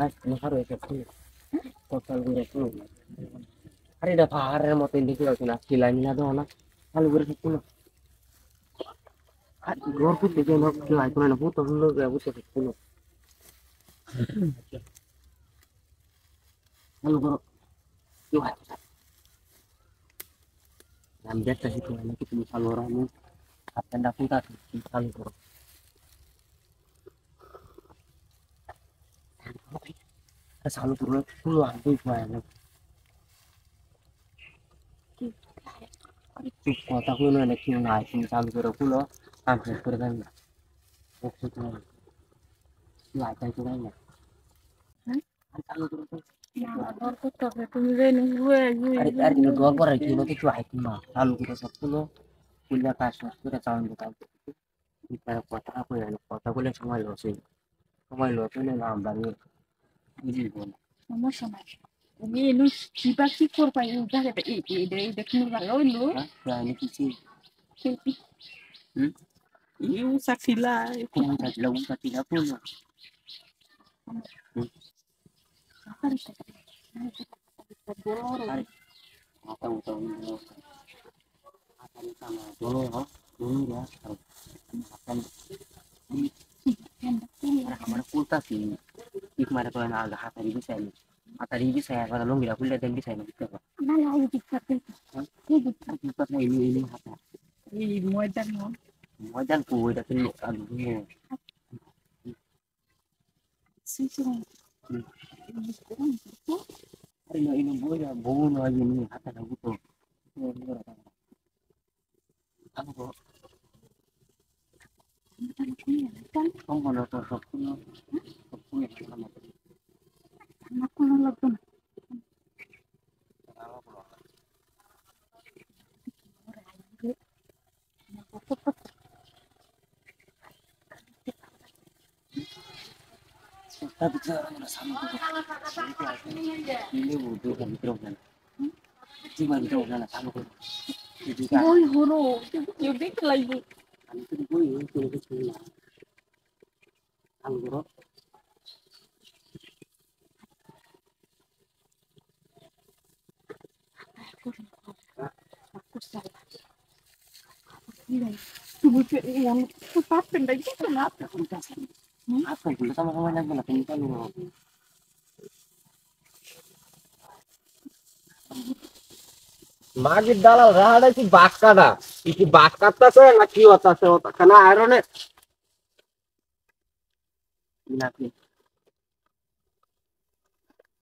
আর নহর হয়েছে সকাল করে একটু আরে এটা পাহাড়ের মতো দেখে যাচ্ছে না কিলাই মিলা দাও না চালু করে থাকতো না আর ঘর করতে গেলে কেউ আইতো না বুঝতে হলো বুঝতে থাকতো না চালু করো কেউ আইতো না আমি দেখতেছি তোমার নাকি তুমি চালু করো আমি আপনার ফুটা চালু করো চালু করো ফুল আনতেই পারে না চুপ কথা কইলো না কেউ না তুমি চালু করে ফুলো কাম শেষ করে দেন না লাইটাই তো দেয় না চালু করো তুমি জানি আরে আরে কিন্তু ডর পড়ার কি হলো কিছু আইতো না চালু করে সব ফুলো ফুলটা কাজ শেষ করে চালু করতে কথা কই কথা বলে সময় লস হলে না আমরা বুঝিব না সমস্যা নাই তুমি এনু কিবা কি করবা এই জায়গাটা এই দেখুন ভালো হইলো আমি কিছু শিল্পী হুম you সাকিলা un puno ay atau tahu akan sama dulu ho dulu ya akan kamar kulta sih ikmar ko na aga hatari bisa ya kalau ngira kuliah dan bisa ya gitu না না এই দিকটাতে এই দিকটা kita na ini hata এই ময়দান wajan ku udah tuh aduh সিসিম hari ini boya bono aja nih hata na gitu aku kok kamu kalau sosok punya sama আমাকে ভালো লাগবে না tapi jangan sama ini butuh kan program cuma itu kan sama kok jadi kan ওই হলো কেউ দেখতে লাগবে আমি তো বই তো কিছু না আমি করো তুমি পারবেন না কিছু না apa dulu sama sama yang mana tinggal lu মাগির দালাল রাহাটা কি বাঘ কাটা কি বাঘ কাটতেছে না কি হতাছে ওখানে আয়রনে ini